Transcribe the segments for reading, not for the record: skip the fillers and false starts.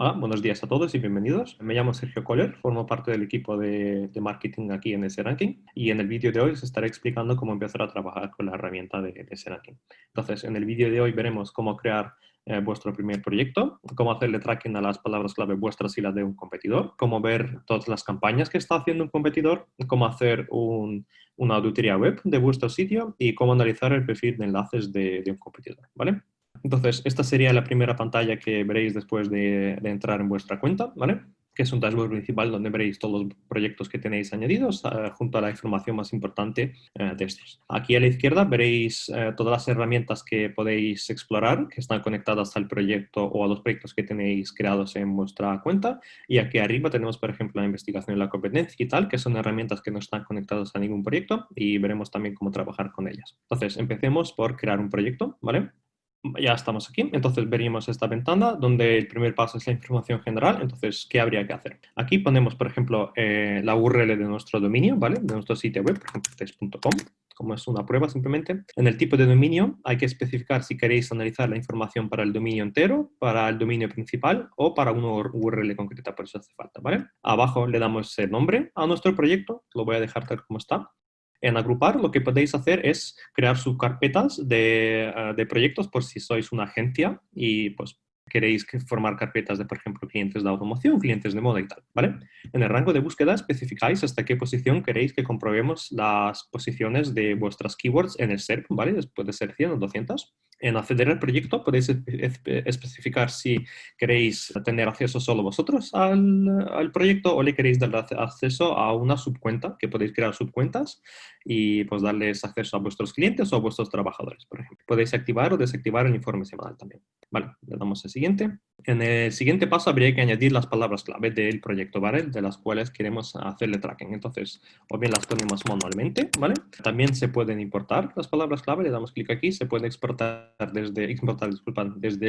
Hola, buenos días a todos y bienvenidos. Me llamo Sergio Coller, formo parte del equipo de marketing aquí en SRanking y en el vídeo de hoy os estaré explicando cómo empezar a trabajar con la herramienta de SRanking. Entonces, en el vídeo de hoy veremos cómo crear vuestro primer proyecto, cómo hacerle tracking a las palabras clave vuestras y las de un competidor, cómo ver todas las campañas que está haciendo un competidor, cómo hacer una auditoría web de vuestro sitio y cómo analizar el perfil de enlaces de un competidor, ¿vale? Entonces, esta sería la primera pantalla que veréis después de entrar en vuestra cuenta, ¿vale? Que es un dashboard principal donde veréis todos los proyectos que tenéis añadidos junto a la información más importante de estos. Aquí a la izquierda veréis todas las herramientas que podéis explorar, que están conectadas al proyecto o a los proyectos que tenéis creados en vuestra cuenta. Y aquí arriba tenemos, por ejemplo, la investigación y la competencia y tal, que son herramientas que no están conectadas a ningún proyecto y veremos también cómo trabajar con ellas. Entonces, empecemos por crear un proyecto, ¿vale? Ya estamos aquí, entonces veríamos esta ventana donde el primer paso es la información general. Entonces, ¿qué habría que hacer? Aquí ponemos, por ejemplo, la URL de nuestro dominio, ¿vale? De nuestro sitio web, por ejemplo, test.com, como es una prueba simplemente. En el tipo de dominio hay que especificar si queréis analizar la información para el dominio entero, para el dominio principal o para una URL concreta, por eso hace falta, ¿vale? Abajo le damos el nombre a nuestro proyecto, lo voy a dejar tal como está. En agrupar, lo que podéis hacer es crear subcarpetas de proyectos por si sois una agencia y pues queréis formar carpetas de, por ejemplo, clientes de automoción, clientes de moda y tal, ¿vale? En el rango de búsqueda especificáis hasta qué posición queréis que comprobemos las posiciones de vuestras keywords en el SERP, ¿vale? Puede ser 100 o 200. En acceder al proyecto podéis especificar si queréis tener acceso solo vosotros al proyecto o le queréis dar acceso a una subcuenta, que podéis crear subcuentas y pues darles acceso a vuestros clientes o a vuestros trabajadores, por ejemplo. Podéis activar o desactivar el informe semanal también. Vale, le damos a siguiente. En el siguiente paso habría que añadir las palabras clave del proyecto, ¿vale? De las cuales queremos hacerle tracking. Entonces, o bien las ponemos manualmente, ¿vale? También se pueden importar las palabras clave, le damos clic aquí, se puede exportar desde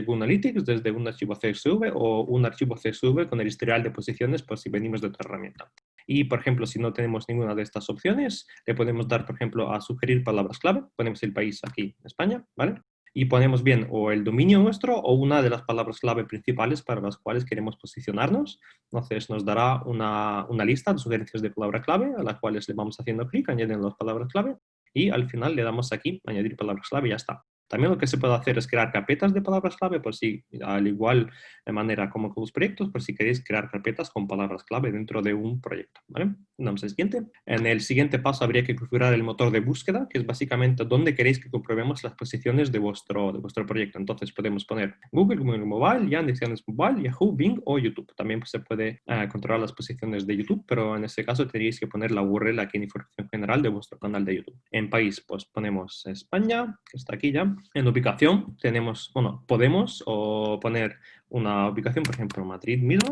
Google Analytics, desde un archivo CSV o un archivo CSV con el historial de posiciones por si venimos de otra herramienta. Y, por ejemplo, si no tenemos ninguna de estas opciones, le podemos dar, por ejemplo, a sugerir palabras clave. Ponemos el país aquí, España, ¿vale? Y ponemos bien o el dominio nuestro o una de las palabras clave principales para las cuales queremos posicionarnos. Entonces nos dará una lista de sugerencias de palabra clave a las cuales le vamos haciendo clic, añadiendo las palabras clave y al final le damos aquí añadir palabras clave y ya está. También lo que se puede hacer es crear carpetas de palabras clave, por si, al igual de manera como con los proyectos, por si queréis crear carpetas con palabras clave dentro de un proyecto, ¿vale? Damos al siguiente. En el siguiente paso habría que configurar el motor de búsqueda, que es básicamente donde queréis que comprobemos las posiciones de vuestro proyecto. Entonces podemos poner Google, Google Mobile, Yandex Mobile, Yahoo, Bing o YouTube. También se puede controlar las posiciones de YouTube, pero en este caso tendríais que poner la URL aquí en información general de vuestro canal de YouTube. En país, pues ponemos España, que está aquí ya. En ubicación tenemos, bueno, podemos o poner una ubicación, por ejemplo, Madrid mismo.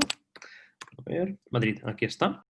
A ver, Madrid, aquí está.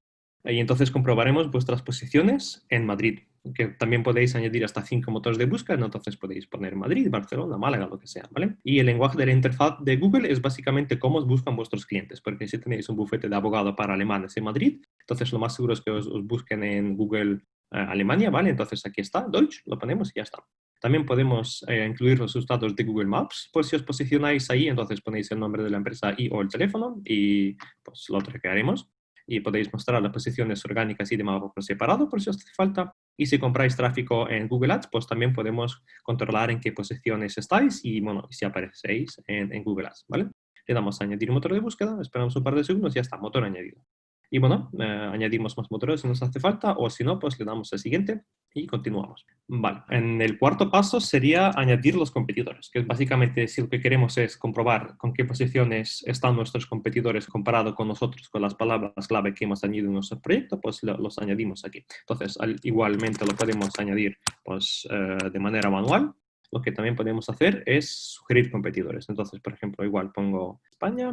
Y entonces comprobaremos vuestras posiciones en Madrid, que también podéis añadir hasta 5 motores de búsqueda, ¿no? Entonces podéis poner Madrid, Barcelona, Málaga, lo que sea, ¿vale? Y el lenguaje de la interfaz de Google es básicamente cómo os buscan vuestros clientes, porque si tenéis un bufete de abogado para alemanes en Madrid, entonces lo más seguro es que os busquen en Google Alemania, ¿vale? Entonces aquí está, Deutsch, lo ponemos y ya está. También podemos incluir los resultados de Google Maps, por si os posicionáis ahí, entonces ponéis el nombre de la empresa y o el teléfono y pues lo otro que haremos. Y podéis mostrar las posiciones orgánicas y de mapa por separado por si os hace falta. Y si compráis tráfico en Google Ads, pues también podemos controlar en qué posiciones estáis y, bueno, si aparecéis en Google Ads, ¿vale? Le damos a añadir motor de búsqueda, esperamos un par de segundos y ya está, motor añadido. Y bueno, añadimos más motores si nos hace falta o si no, pues le damos al siguiente y continuamos. Vale, en el cuarto paso sería añadir los competidores, que es básicamente si lo que queremos es comprobar con qué posiciones están nuestros competidores comparado con nosotros, con las palabras clave que hemos añadido en nuestro proyecto, pues los añadimos aquí. Entonces, igualmente lo podemos añadir pues, de manera manual. Lo que también podemos hacer es sugerir competidores. Entonces, por ejemplo, igual pongo España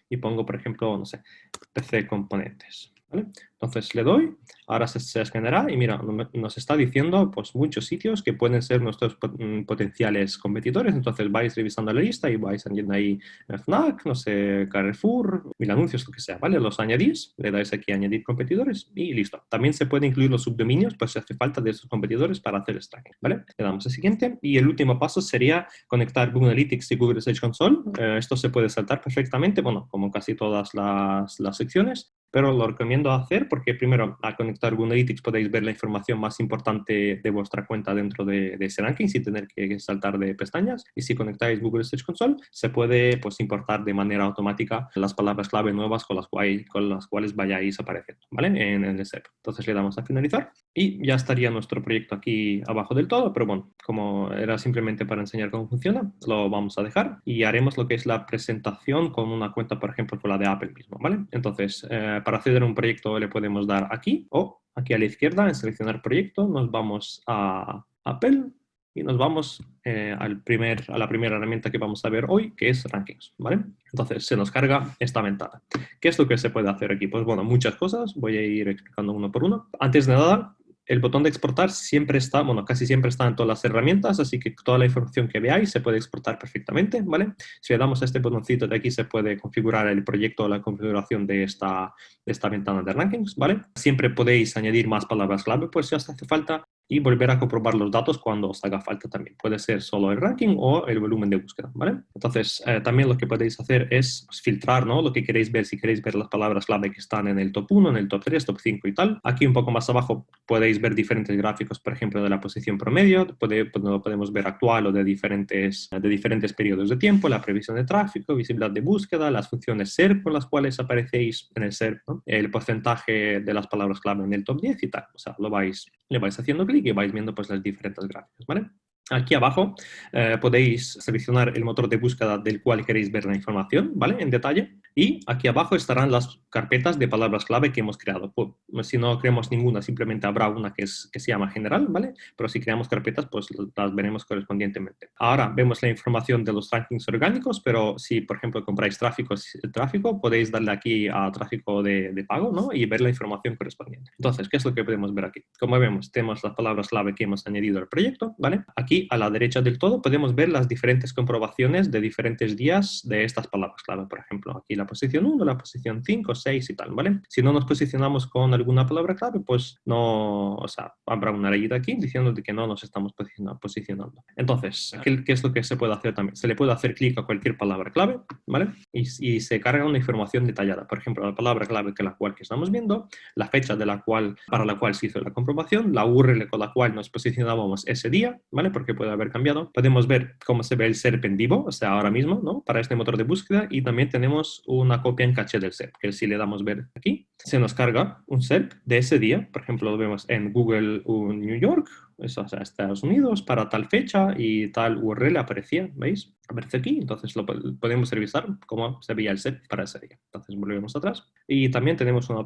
y pongo, por ejemplo, no sé, PC Componentes. ¿vale? Entonces le doy, ahora se escaneará y mira, nos está diciendo pues muchos sitios que pueden ser nuestros potenciales competidores. Entonces vais revisando la lista y vais añadiendo ahí Fnac, no sé, Carrefour, mil anuncios, lo que sea, ¿vale? Los añadís, le dais aquí a añadir competidores y listo. También se puede incluir los subdominios, pues si hace falta de esos competidores para hacer el tracking, ¿vale? Le damos al siguiente y el último paso sería conectar Google Analytics y Google Search Console. Esto se puede saltar perfectamente, bueno, como casi todas las secciones, pero lo recomiendo hacer porque primero al conectar Google Analytics podéis ver la información más importante de vuestra cuenta dentro de ese ranking sin tener que saltar de pestañas, y si conectáis Google Search Console se puede pues importar de manera automática las palabras clave nuevas con las cuales vayáis apareciendo, ¿vale? En el SERP. Entonces le damos a finalizar y ya estaría nuestro proyecto aquí abajo del todo, pero bueno, como era simplemente para enseñar cómo funciona, lo vamos a dejar y haremos lo que es la presentación con una cuenta, por ejemplo, con la de Apple mismo, ¿vale? Entonces, para acceder a un proyecto le podemos dar aquí o aquí a la izquierda en seleccionar proyecto, nos vamos a Apple y nos vamos a la primera herramienta que vamos a ver hoy, que es Rankings, ¿vale? Entonces se nos carga esta ventana. ¿Qué es lo que se puede hacer aquí? Pues bueno, muchas cosas, voy a ir explicando uno por uno. Antes de nada, el botón de exportar siempre está, bueno, casi siempre está en todas las herramientas, así que toda la información que veáis se puede exportar perfectamente, ¿vale? Si le damos a este botoncito de aquí se puede configurar el proyecto o la configuración de esta ventana de rankings, ¿vale? Siempre podéis añadir más palabras clave, pues si os hace falta, y volver a comprobar los datos cuando os haga falta también. Puede ser solo el ranking o el volumen de búsqueda, ¿vale? Entonces, también lo que podéis hacer es pues, filtrar, ¿no? Lo que queréis ver, si queréis ver las palabras clave que están en el top 1, en el top 3, top 5 y tal. Aquí un poco más abajo podéis ver diferentes gráficos, por ejemplo, de la posición promedio, lo podemos ver actual o de diferentes periodos de tiempo, la previsión de tráfico, visibilidad de búsqueda, las funciones SERP con las cuales aparecéis en el SERP, ¿no? El porcentaje de las palabras clave en el top 10 y tal. O sea, le vais haciendo clic y vais viendo pues las diferentes gráficas, ¿vale? Aquí abajo podéis seleccionar el motor de búsqueda del cual queréis ver la información, ¿vale? En detalle. Y aquí abajo estarán las carpetas de palabras clave que hemos creado. Pues, si no creamos ninguna, simplemente habrá una que se llama general, ¿vale? Pero si creamos carpetas, pues las veremos correspondientemente. Ahora vemos la información de los rankings orgánicos, pero si, por ejemplo, compráis tráfico, podéis darle aquí a tráfico de pago, ¿no? Y ver la información correspondiente. Entonces, ¿qué es lo que podemos ver aquí? Como vemos, tenemos las palabras clave que hemos añadido al proyecto, ¿vale? Aquí a la derecha del todo podemos ver las diferentes comprobaciones de diferentes días de estas palabras clave. Por ejemplo, aquí la posición 1, la posición 5, 6 y tal, ¿vale? Si no nos posicionamos con alguna palabra clave, pues no, o sea, habrá una rayita aquí diciendo de que no nos estamos posicionando. Entonces, ¿qué es lo que se puede hacer también? Se le puede hacer clic a cualquier palabra clave, ¿vale? Y se carga una información detallada. Por ejemplo, la palabra clave que estamos viendo, la fecha para la cual se hizo la comprobación, la URL con la cual nos posicionábamos ese día, ¿vale? Porque puede haber cambiado. Podemos ver cómo se ve el SERP en vivo, o sea, ahora mismo, ¿no? Para este motor de búsqueda, y también tenemos una copia en caché del SERP, que si le damos ver aquí, se nos carga un SERP de ese día. Por ejemplo, lo vemos en Google New York, eso, o sea, Estados Unidos, para tal fecha y tal URL aparecía, ¿veis? Aparece aquí, entonces podemos revisar cómo se veía el SERP para ese día. Entonces volvemos atrás. Y también tenemos una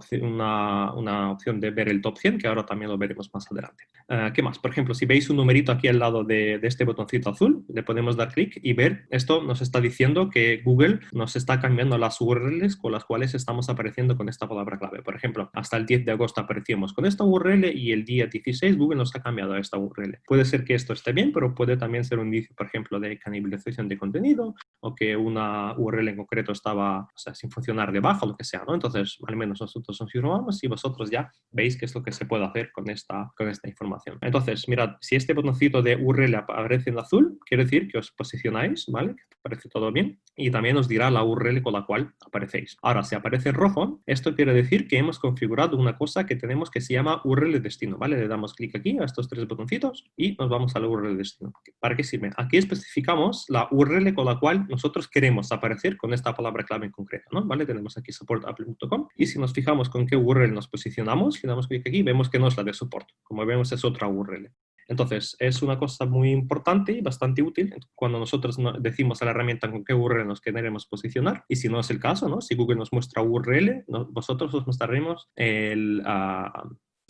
opción de ver el top 100, que ahora también lo veremos más adelante. ¿Qué más? Por ejemplo, si veis un numerito aquí al lado de este botoncito azul, le podemos dar clic y ver, esto nos está diciendo que Google nos está cambiando las URLs con las cuales estamos apareciendo con esta palabra clave. Por ejemplo, hasta el 10 de agosto aparecíamos con esta URL y el día 16 Google nos ha cambiado a esta URL. Puede ser que esto esté bien, pero puede también ser un indicio, por ejemplo, de canibalización de contenido o que una URL en concreto estaba, o sea, sin funcionar de baja o lo que sea, ¿no? Entonces, al menos nosotros nos informamos y vosotros ya veis qué es lo que se puede hacer con esta información. Entonces, mirad, si este botoncito de URL aparece en azul, quiere decir que os posicionáis, ¿vale? Que parece todo bien, y también os dirá la URL con la cual aparecéis. Ahora, si aparece en rojo, esto quiere decir que hemos configurado una cosa que tenemos que se llama URL destino, ¿vale? Le damos clic aquí a estos tres botoncitos y nos vamos a la URL destino. ¿Para qué sirve? Aquí especificamos la URL con la cual nosotros queremos aparecer con esta palabra clave en concreto, ¿no? ¿Vale? Tenemos aquí supportapple.com y si nos fijamos con qué URL nos posicionamos, si damos clic aquí, vemos que no es la de support. Como vemos, es otra URL. Entonces, es una cosa muy importante y bastante útil cuando nosotros decimos a la herramienta con qué URL nos queremos posicionar. Y si no es el caso, ¿no? Si Google nos muestra URL, vosotros os mostraremos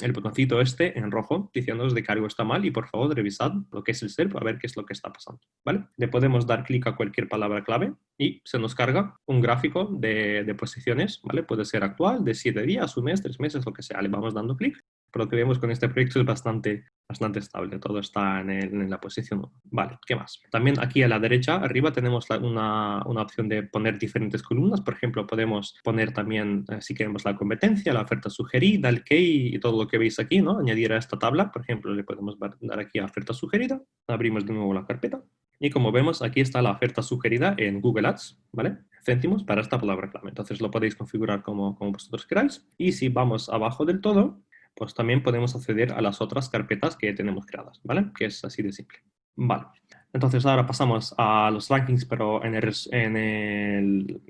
el botoncito este en rojo diciéndonos de que algo está mal y por favor revisad lo que es el SERP a ver qué es lo que está pasando, ¿vale? Le podemos dar clic a cualquier palabra clave y se nos carga un gráfico de posiciones, ¿vale? Puede ser actual, de 7 días, un mes, 3 meses, lo que sea. Le vamos dando clic. Pero lo que vemos con este proyecto es bastante estable. Todo está en la posición 1. Vale, ¿qué más? También aquí a la derecha, arriba, tenemos una opción de poner diferentes columnas. Por ejemplo, podemos poner también, si queremos, la competencia, la oferta sugerida, el key y todo lo que veis aquí, ¿no? Añadir a esta tabla. Por ejemplo, le podemos dar aquí a oferta sugerida. Abrimos de nuevo la carpeta. Y como vemos, aquí está la oferta sugerida en Google Ads, ¿vale? Céntimos para esta palabra clave. Entonces lo podéis configurar como vosotros queráis. Y si vamos abajo del todo, pues también podemos acceder a las otras carpetas que tenemos creadas, ¿vale? Que es así de simple. Vale. Entonces ahora pasamos a los rankings, pero en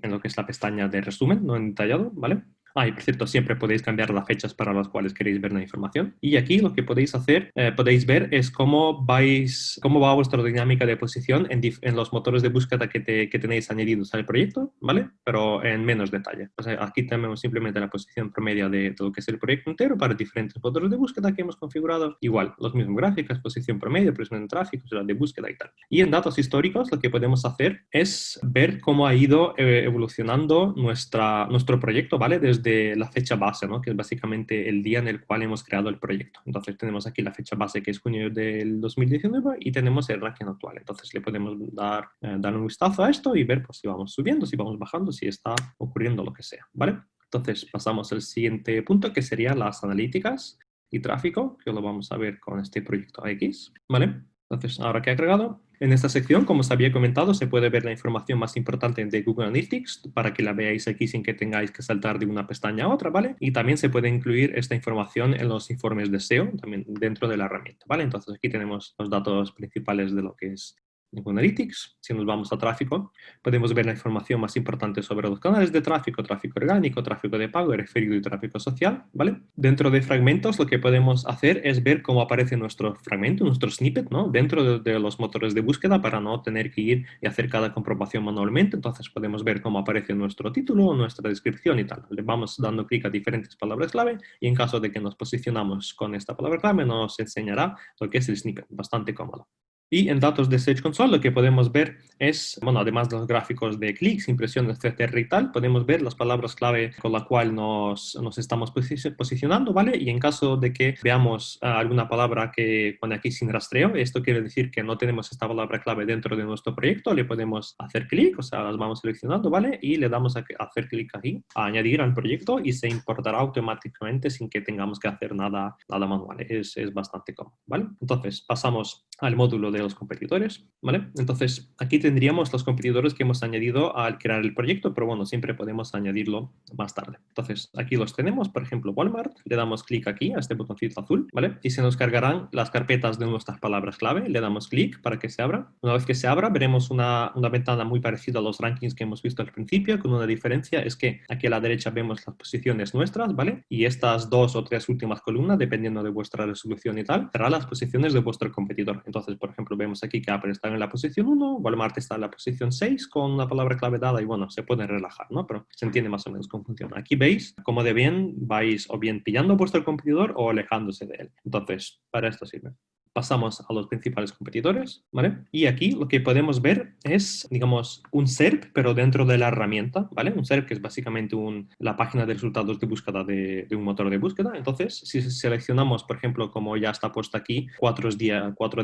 lo que es la pestaña de resumen, no en detallado, ¿vale? Y por cierto, siempre podéis cambiar las fechas para las cuales queréis ver la información. Y aquí lo que podéis hacer, podéis ver es cómo va vuestra dinámica de posición en los motores de búsqueda que tenéis añadidos al proyecto, ¿vale? Pero en menos detalle. O sea, aquí tenemos simplemente la posición promedio de todo lo que es el proyecto entero para diferentes motores de búsqueda que hemos configurado. Igual, los mismos gráficos, posición promedio, posición de tráfico, ciudad de búsqueda y tal. Y en datos históricos lo que podemos hacer es ver cómo ha ido evolucionando nuestro proyecto, ¿vale? Desde la fecha base, ¿no? Que es básicamente el día en el cual hemos creado el proyecto. Entonces tenemos aquí la fecha base que es junio del 2019 y tenemos el ranking actual. Entonces le podemos dar un vistazo a esto y ver pues, si vamos subiendo, si vamos bajando, si está ocurriendo lo que sea, ¿vale? Entonces pasamos al siguiente punto que serían las analíticas y tráfico, que lo vamos a ver con este proyecto X, ¿vale? Entonces, ahora que he agregado, en esta sección, como os había comentado, se puede ver la información más importante de Google Analytics para que la veáis aquí sin que tengáis que saltar de una pestaña a otra, ¿vale? Y también se puede incluir esta información en los informes de SEO, también dentro de la herramienta, ¿vale? Entonces, aquí tenemos los datos principales de lo que es Google Analytics. Si nos vamos a tráfico, podemos ver la información más importante sobre los canales de tráfico, tráfico orgánico, tráfico de pago, referido y tráfico social, ¿vale? Dentro de fragmentos, lo que podemos hacer es ver cómo aparece nuestro fragmento, nuestro snippet, ¿no? Dentro de los motores de búsqueda para no tener que ir y hacer cada comprobación manualmente. Entonces podemos ver cómo aparece nuestro título, nuestra descripción y tal. Le vamos dando clic a diferentes palabras clave y en caso de que nos posicionamos con esta palabra clave, nos enseñará lo que es el snippet, bastante cómodo. Y en datos de Search Console lo que podemos ver es, bueno, además de los gráficos de clics, impresiones, etcétera y tal, podemos ver las palabras clave con la cual nos estamos posicionando, ¿vale? Y en caso de que veamos alguna palabra que pone aquí sin rastreo, esto quiere decir que no tenemos esta palabra clave dentro de nuestro proyecto, le podemos hacer clic, o sea, las vamos seleccionando, ¿vale? Y le damos a hacer clic aquí, a añadir al proyecto y se importará automáticamente sin que tengamos que hacer nada manual. Es bastante cómodo, ¿vale? Entonces, pasamos al módulo de los competidores, ¿vale? Entonces, aquí tendríamos los competidores que hemos añadido al crear el proyecto, pero bueno, siempre podemos añadirlo más tarde. Entonces, aquí los tenemos, por ejemplo, Walmart, le damos clic aquí a este botoncito azul, ¿vale? Y se nos cargarán las carpetas de nuestras palabras clave, le damos clic para que se abra. Una vez que se abra, veremos una ventana muy parecida a los rankings que hemos visto al principio, con una diferencia, es que aquí a la derecha vemos las posiciones nuestras, ¿vale? Y estas 2 o 3 últimas columnas, dependiendo de vuestra resolución y tal, serán las posiciones de vuestro competidor. Entonces, por ejemplo, vemos aquí que Apple está en la posición 1, Walmart está en la posición 6 con una palabra clave dada y bueno, se puede relajar, ¿no? Pero se entiende más o menos cómo funciona. Aquí veis cómo de bien vais o bien pillando a vuestro competidor o alejándose de él. Entonces, para esto sirve. Pasamos a los principales competidores, ¿vale? Y aquí lo que podemos ver es, digamos, un SERP, pero dentro de la herramienta, ¿vale? Un SERP que es básicamente la página de resultados de búsqueda de un motor de búsqueda. Entonces, si seleccionamos, por ejemplo, como ya está puesto aquí, 4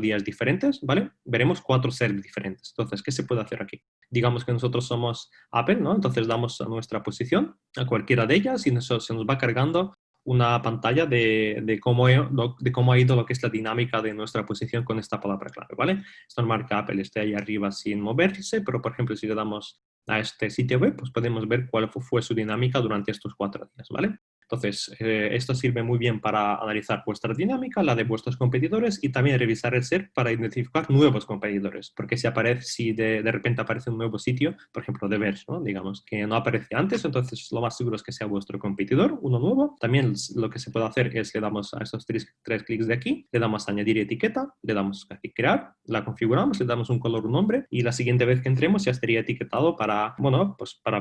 días diferentes, ¿vale? Veremos 4 SERPs diferentes. Entonces, ¿qué se puede hacer aquí? Digamos que nosotros somos Apple, ¿no? Entonces damos a nuestra posición, a cualquiera de ellas, y se nos va cargando una pantalla de cómo ha ido lo que es la dinámica de nuestra posición con esta palabra clave, ¿vale? Esto marca Apple esté ahí arriba sin moverse, pero por ejemplo si le damos a este sitio web, pues podemos ver cuál fue su dinámica durante estos 4 días, ¿vale? Entonces, esto sirve muy bien para analizar vuestra dinámica, la de vuestros competidores y también revisar el SERP para identificar nuevos competidores, porque si de repente aparece un nuevo sitio, por ejemplo, de Verge, ¿no? Digamos que no aparece antes, entonces lo más seguro es que sea vuestro competidor, uno nuevo. También lo que se puede hacer es le damos a estos tres clics de aquí, le damos a añadir etiqueta, le damos aquí crear, la configuramos, le damos un color, un nombre y la siguiente vez que entremos ya estaría etiquetado para, bueno, pues para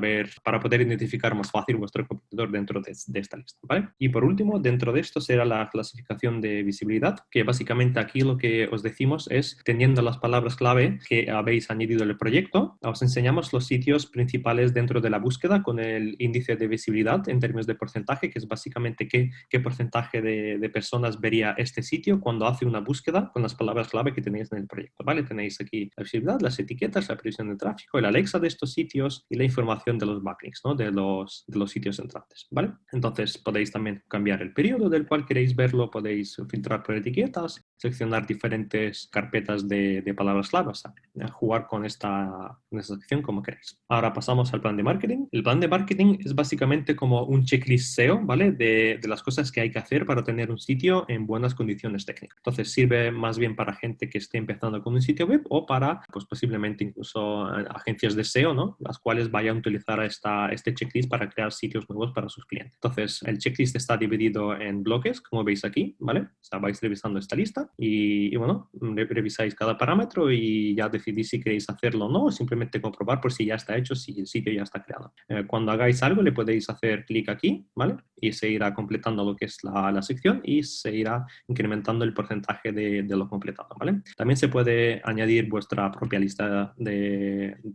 poder identificar más fácil vuestro competidor dentro de esta lista, ¿vale? Y por último, dentro de esto será la clasificación de visibilidad, que básicamente aquí lo que os decimos es, teniendo las palabras clave que habéis añadido en el proyecto, os enseñamos los sitios principales dentro de la búsqueda con el índice de visibilidad en términos de porcentaje, que es básicamente qué porcentaje de personas vería este sitio cuando hace una búsqueda con las palabras clave que tenéis en el proyecto, ¿vale? Tenéis aquí la visibilidad, las etiquetas, la previsión de tráfico, el Alexa de estos sitios y la información de los backlinks, ¿no? De los sitios entrantes, ¿vale? Entonces podéis también cambiar el periodo del cual queréis verlo, podéis filtrar por etiquetas, seleccionar diferentes carpetas de palabras clave, o sea, jugar con esta sección como queréis. Ahora pasamos al plan de marketing. El plan de marketing es básicamente como un checklist SEO, ¿vale? De las cosas que hay que hacer para tener un sitio en buenas condiciones técnicas. Entonces sirve más bien para gente que esté empezando con un sitio web o para, pues posiblemente incluso agencias de SEO, ¿no? Las cuales vayan a utilizar este checklist para crear sitios nuevos para sus clientes. Entonces el checklist está dividido en bloques, como veis aquí, ¿vale? O sea, vais revisando esta lista y bueno, revisáis cada parámetro y ya decidís si queréis hacerlo o no, o simplemente comprobar por si ya está hecho, si el sitio ya está creado. Cuando hagáis algo le podéis hacer clic aquí, ¿vale? Y se irá completando lo que es la sección y se irá incrementando el porcentaje de lo completado, ¿vale? También se puede añadir vuestra propia lista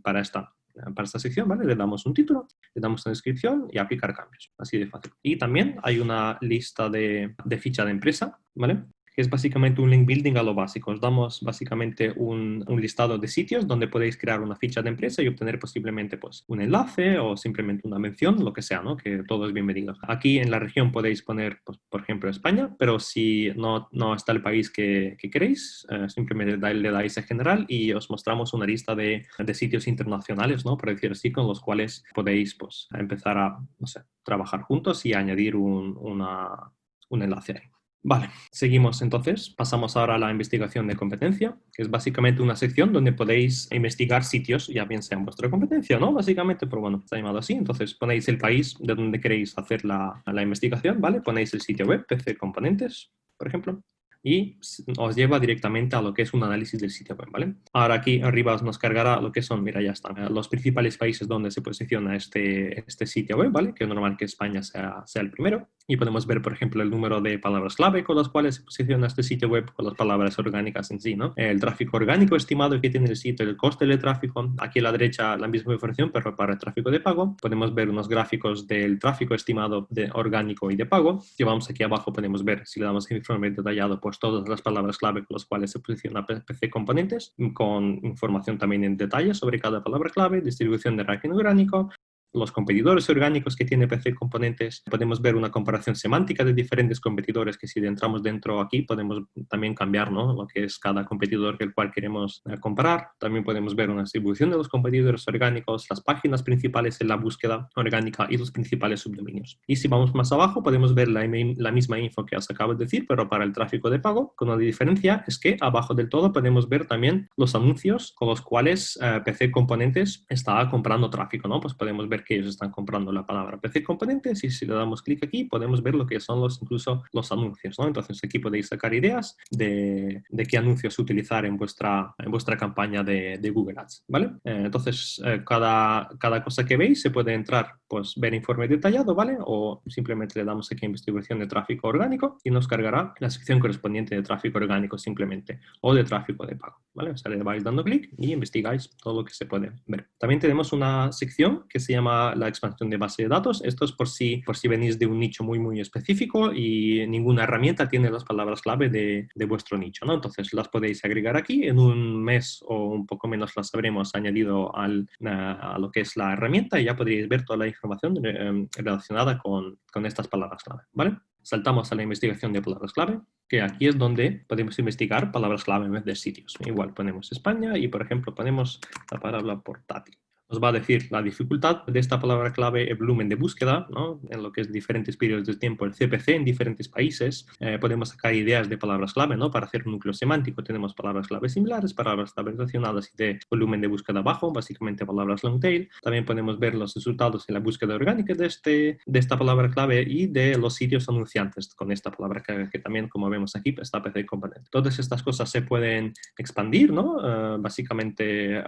para esta sección, ¿vale? Le damos un título, le damos una descripción y aplicar cambios, así de fácil. Y también hay una lista de ficha de empresa, ¿vale? Que es básicamente un link building a lo básico. Os damos básicamente un listado de sitios donde podéis crear una ficha de empresa y obtener posiblemente pues, un enlace o simplemente una mención, lo que sea, ¿no? Que todo es bienvenido. Aquí en la región podéis poner, pues, por ejemplo, España, pero si no está el país que queréis, simplemente le dais a general y os mostramos una lista de sitios internacionales, ¿no? Por decir así, con los cuales podéis pues, empezar a, no sé, trabajar juntos y añadir un enlace ahí. Vale, seguimos entonces. Pasamos ahora a la investigación de competencia, que es básicamente una sección donde podéis investigar sitios, ya bien sea en vuestra competencia, ¿no? Básicamente, pero bueno, está llamado así. Entonces ponéis el país de donde queréis hacer la investigación, ¿vale? Ponéis el sitio web, PC Componentes, por ejemplo, y os lleva directamente a lo que es un análisis del sitio web, ¿vale? Ahora aquí arriba os nos cargará lo que son, mira, ya están, los principales países donde se posiciona este sitio web, ¿vale? Que es normal que España sea el primero. Y podemos ver, por ejemplo, el número de palabras clave con las cuales se posiciona este sitio web, con las palabras orgánicas en sí, ¿no? El tráfico orgánico estimado que tiene el sitio, el coste del tráfico. Aquí a la derecha la misma información, pero para el tráfico de pago. Podemos ver unos gráficos del tráfico estimado de orgánico y de pago. Llevamos aquí abajo, podemos ver, si le damos informe detallado, pues todas las palabras clave con las cuales se posiciona PC Componentes, con información también en detalle sobre cada palabra clave, distribución de ranking orgánico, los competidores orgánicos que tiene PC Componentes. Podemos ver una comparación semántica de diferentes competidores que si entramos dentro aquí podemos también cambiar, ¿no? Lo que es cada competidor el cual queremos comparar. También podemos ver una distribución de los competidores orgánicos, las páginas principales en la búsqueda orgánica y los principales subdominios. Y si vamos más abajo podemos ver la misma info que os acabo de decir, pero para el tráfico de pago, con una diferencia es que abajo del todo podemos ver también los anuncios con los cuales PC Componentes está comprando tráfico, ¿no? Pues podemos ver que ellos están comprando la palabra PC Componentes y si le damos clic aquí podemos ver lo que son incluso los anuncios, ¿no? Entonces aquí podéis sacar ideas de qué anuncios utilizar en vuestra campaña de Google Ads, ¿vale? Entonces cada cosa que veis se puede entrar, pues ver informe detallado, ¿vale? O simplemente le damos aquí a investigación de tráfico orgánico y nos cargará la sección correspondiente de tráfico orgánico simplemente o de tráfico de pago, ¿vale? O sea, le vais dando clic y investigáis todo lo que se puede ver. También tenemos una sección que se llama la expansión de base de datos. Esto es por si venís de un nicho muy específico y ninguna herramienta tiene las palabras clave de vuestro nicho, ¿no? Entonces las podéis agregar aquí. En un mes o un poco menos las habremos añadido a lo que es la herramienta y ya podréis ver toda la información relacionada con estas palabras clave, ¿vale? Saltamos a la investigación de palabras clave, que aquí es donde podemos investigar palabras clave en vez de sitios. Igual ponemos España y, por ejemplo, ponemos la palabra portátil. Nos va a decir la dificultad de esta palabra clave, el volumen de búsqueda, ¿no? En lo que es diferentes periodos de tiempo, el CPC en diferentes países. Podemos sacar ideas de palabras clave, ¿no? Para hacer un núcleo semántico tenemos palabras clave similares, palabras clave relacionadas y de volumen de búsqueda bajo, básicamente palabras long tail. También podemos ver los resultados en la búsqueda orgánica de esta palabra clave y de los sitios anunciantes con esta palabra que también, como vemos aquí, está PC Component. Todas estas cosas se pueden expandir, ¿no? Básicamente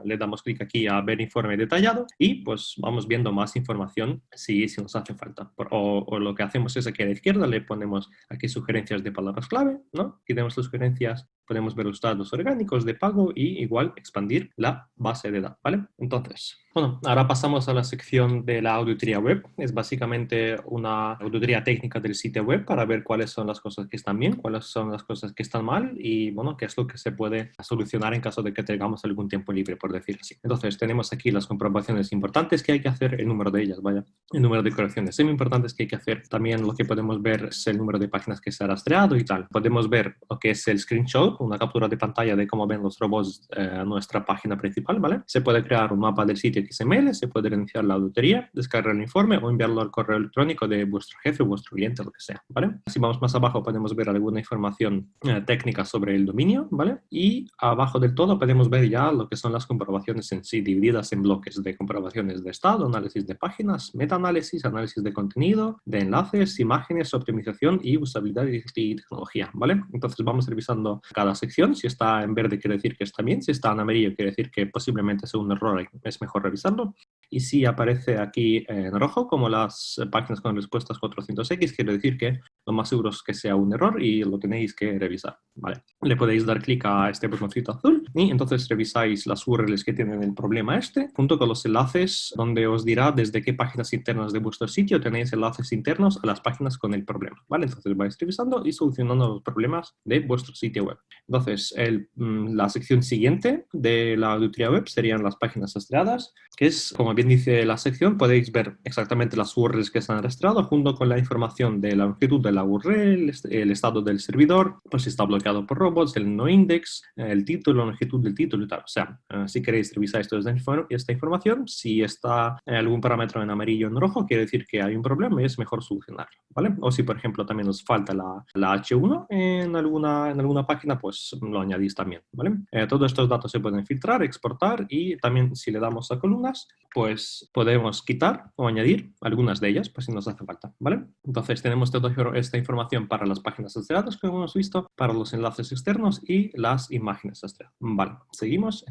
le damos clic aquí a ver informe detallado y pues vamos viendo más información si nos hace falta. O lo que hacemos es aquí a la izquierda le ponemos aquí sugerencias de palabras clave, ¿no? Aquí tenemos las sugerencias, podemos ver los datos orgánicos de pago y igual expandir la base de datos, ¿vale? Entonces, bueno, ahora pasamos a la sección de la auditoría web. Es básicamente una auditoría técnica del sitio web para ver cuáles son las cosas que están bien, cuáles son las cosas que están mal y, bueno, qué es lo que se puede solucionar en caso de que tengamos algún tiempo libre, por decirlo así. Entonces, tenemos aquí las comprobaciones importantes que hay que hacer, el número de ellas, vaya, el número de correcciones semi importantes que hay que hacer. También lo que podemos ver es el número de páginas que se ha rastreado y tal. Podemos ver lo que es el screenshot, una captura de pantalla de cómo ven los robots nuestra página principal, ¿vale? Se puede crear un mapa del sitio XML, se puede reiniciar la auditoría, descargar el informe o enviarlo al correo electrónico de vuestro jefe, vuestro cliente, lo que sea, ¿vale? Si vamos más abajo podemos ver alguna información técnica sobre el dominio, ¿vale? Y abajo del todo podemos ver ya lo que son las comprobaciones en sí, divididas en bloques de comprobaciones de estado, análisis de páginas, metaanálisis, análisis de contenido, de enlaces, imágenes, optimización y usabilidad y tecnología, ¿vale? Entonces vamos revisando cada sección. Si está en verde quiere decir que está bien, si está en amarillo quiere decir que posiblemente sea un error, es mejor revisarlo. Y si aparece aquí en rojo, como las páginas con respuestas 400X, quiere decir que lo más seguro es que sea un error y lo tenéis que revisar, ¿vale? Le podéis dar clic a este botoncito azul y entonces revisáis las URLs que tienen el problema junto con los enlaces donde os dirá desde qué páginas internas de vuestro sitio tenéis enlaces internos a las páginas con el problema, ¿vale? Entonces vais revisando y solucionando los problemas de vuestro sitio web. Entonces, la sección siguiente de la auditoría web serían las páginas rastreadas, que es, como bien dice la sección, podéis ver exactamente las URLs que se han rastreado junto con la información de la longitud de la URL, el estado del servidor, pues si está bloqueado por robots, el noindex, el título, la longitud del título y tal. O sea, si queréis revisar esta información, si está algún parámetro en amarillo o en rojo, quiere decir que hay un problema y es mejor solucionarlo, ¿vale? O si, por ejemplo, también os falta la H1 en alguna página, pues lo añadís también, ¿vale? Todos estos datos se pueden filtrar, exportar y también si le damos a columnas, pues podemos quitar o añadir algunas de ellas, pues si nos hace falta, ¿vale? Entonces tenemos toda esta información para las páginas rastreadas que hemos visto, para los enlaces externos y las imágenes rastreadas. Vale, seguimos.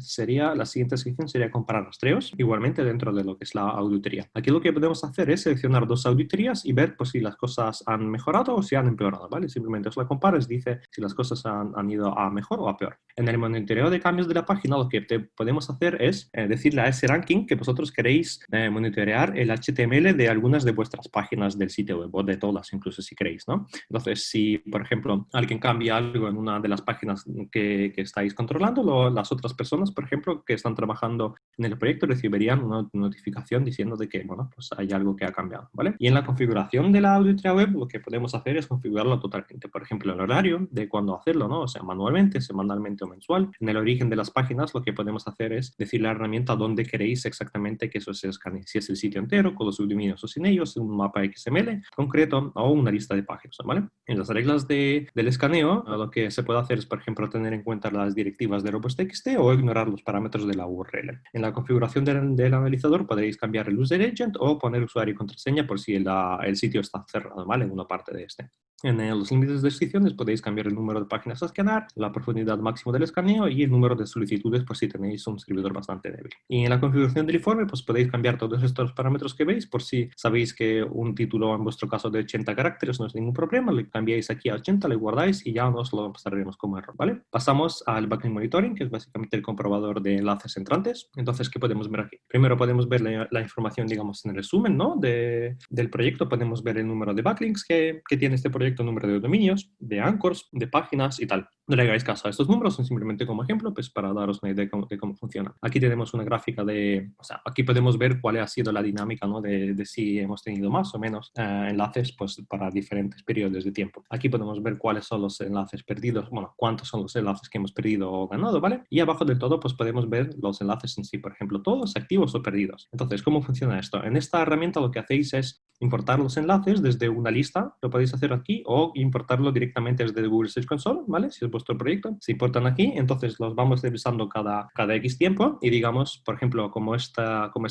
La siguiente sección sería comparar rastreos, igualmente dentro de lo que es la auditoría. Aquí lo que podemos hacer es seleccionar dos auditorías y ver pues, si las cosas han mejorado o si han empeorado, ¿vale? Simplemente os la comparas, dice si las cosas han ido a mejor o a peor. En el monitoreo de cambios de la página lo que podemos hacer es decirle a ese ranking que vosotros queréis monitorear el HTML de algunas de vuestras páginas del sitio web o de todas incluso si queréis, ¿no? Entonces, si por ejemplo alguien cambia algo en una de las páginas que estáis controlando, las otras personas, por ejemplo, que están trabajando en el proyecto recibirían una notificación diciendo de que, bueno, pues hay algo que ha cambiado, ¿vale? Y en la configuración de la auditoría web lo que podemos hacer es configurarlo totalmente. Por ejemplo, el horario de cuándo hacerlo, ¿no? O sea, manualmente, semanalmente o mensual. En el origen de las páginas lo que podemos hacer es decirle a la herramienta dónde queréis exactamente que eso se escanee. Si es el sitio entero, con los subdominios o sin ellos, un mapa XML concreto o una lista de páginas, ¿vale? En las reglas del escaneo, lo que se puede hacer es, por ejemplo, tener en cuenta las directivas de robots.txt o ignorar los parámetros de la URL. En la configuración del analizador podréis cambiar el user agent o poner usuario y contraseña por si el sitio está cerrado, ¿vale? En una parte de este. En los límites de descripciones podéis cambiar el número de páginas a escanear, la profundidad máxima del escaneo y el número de solicitudes por si tenéis un servidor bastante débil. Y en la configuración del informe pues podéis cambiar todos estos parámetros que veis por si sabéis que un título en vuestro caso de 80 caracteres no es ningún problema, le cambiáis aquí a 80, le guardáis y ya nos lo pasaremos como error, ¿vale? Pasamos al backlink monitoring, que es básicamente el comprobador de enlaces entrantes. Entonces, ¿qué podemos ver aquí? Primero podemos ver la información, digamos, en resumen, ¿no? del proyecto. Podemos ver el número de backlinks que tiene este proyecto, número de dominios, de anchors, de páginas y tal. No le hagáis caso a estos números, son simplemente como ejemplo, pues para daros una idea de cómo funciona. Aquí tenemos una gráfica o sea, aquí podemos ver cuál ha sido la dinámica, ¿no? de si hemos tenido más o menos enlaces, pues para diferentes periodos de tiempo. Aquí podemos ver cuáles son los enlaces perdidos, bueno, cuántos son los enlaces que hemos perdido o ganado, ¿vale? Y abajo del todo, pues podemos ver los enlaces en sí, por ejemplo, todos activos o perdidos. Entonces, ¿cómo funciona esto? En esta herramienta lo que hacéis es importar los enlaces desde una lista, lo podéis hacer aquí, o importarlo directamente desde Google Search Console, ¿vale? Si es vuestro proyecto se importan aquí, entonces los vamos revisando cada X tiempo y digamos, por ejemplo, como este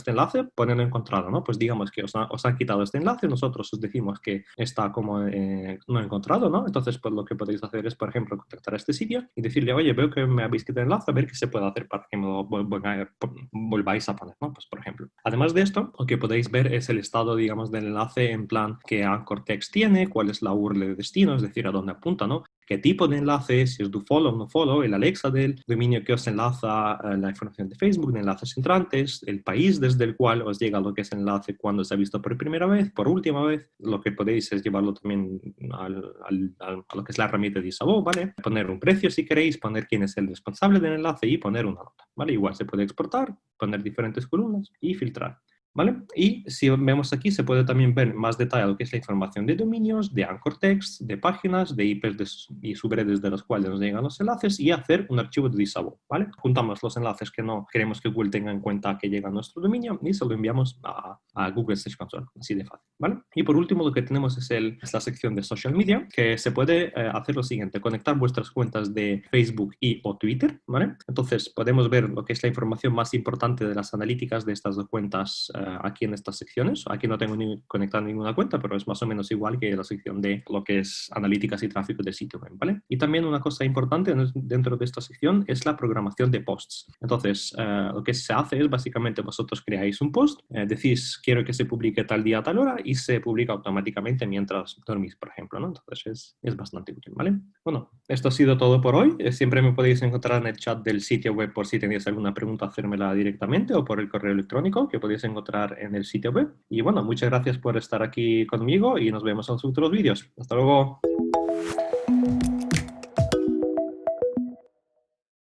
enlace, ponerlo encontrado, ¿no? Pues digamos que os han quitado este enlace, nosotros os decimos que está como no encontrado, ¿no? Entonces, pues lo que podéis hacer es, por ejemplo, contactar a este sitio y decirle, oye, veo que me habéis quitado el enlace, a ver qué se puede hacer para que me lo volváis a poner, ¿no? Pues, por ejemplo. Además de esto, lo que podéis ver es el estado, digamos, del enlace en plan que Anchor Text tiene, cuál es la URL de destino, es decir, a dónde apunta, ¿no? Qué tipo de enlace, si es do follow o no follow, el Alexa del dominio que os enlaza la información de Facebook, de enlaces entrantes, el país desde el cual os llega lo que es el enlace cuando se ha visto por primera vez, por última vez. Lo que podéis es llevarlo también a lo que es la herramienta de Isabel, ¿vale? Poner un precio si queréis, poner quién es el responsable del enlace y poner una nota, ¿vale? Igual se puede exportar, poner diferentes columnas y filtrar. ¿Vale? Y si vemos aquí, se puede también ver más detallado qué es la información de dominios, de anchor text, de páginas, de IPs y subredes de los cuales nos llegan los enlaces y hacer un archivo de disable, ¿vale? Juntamos los enlaces que no queremos que Google tenga en cuenta que llega a nuestro dominio y se lo enviamos a Google Search Console, así de fácil, ¿vale? Y por último, lo que tenemos es la sección de social media, que se puede hacer lo siguiente, conectar vuestras cuentas de Facebook y o Twitter, ¿vale? Entonces podemos ver lo que es la información más importante de las analíticas de estas dos cuentas aquí en estas secciones. Aquí no tengo conectada ninguna cuenta, pero es más o menos igual que la sección de lo que es analíticas y tráfico de sitio web, ¿vale? Y también una cosa importante dentro de esta sección es la programación de posts. Entonces, lo que se hace es básicamente vosotros creáis un post, decís quiero que se publique tal día a tal hora y se publica automáticamente mientras dormís, por ejemplo, ¿no? Entonces es bastante útil, ¿vale? Bueno, esto ha sido todo por hoy. Siempre me podéis encontrar en el chat del sitio web por si tenéis alguna pregunta, hacérmela directamente o por el correo electrónico que podéis encontrar en el sitio web. Y bueno, muchas gracias por estar aquí conmigo y nos vemos en los futuros vídeos. Hasta luego.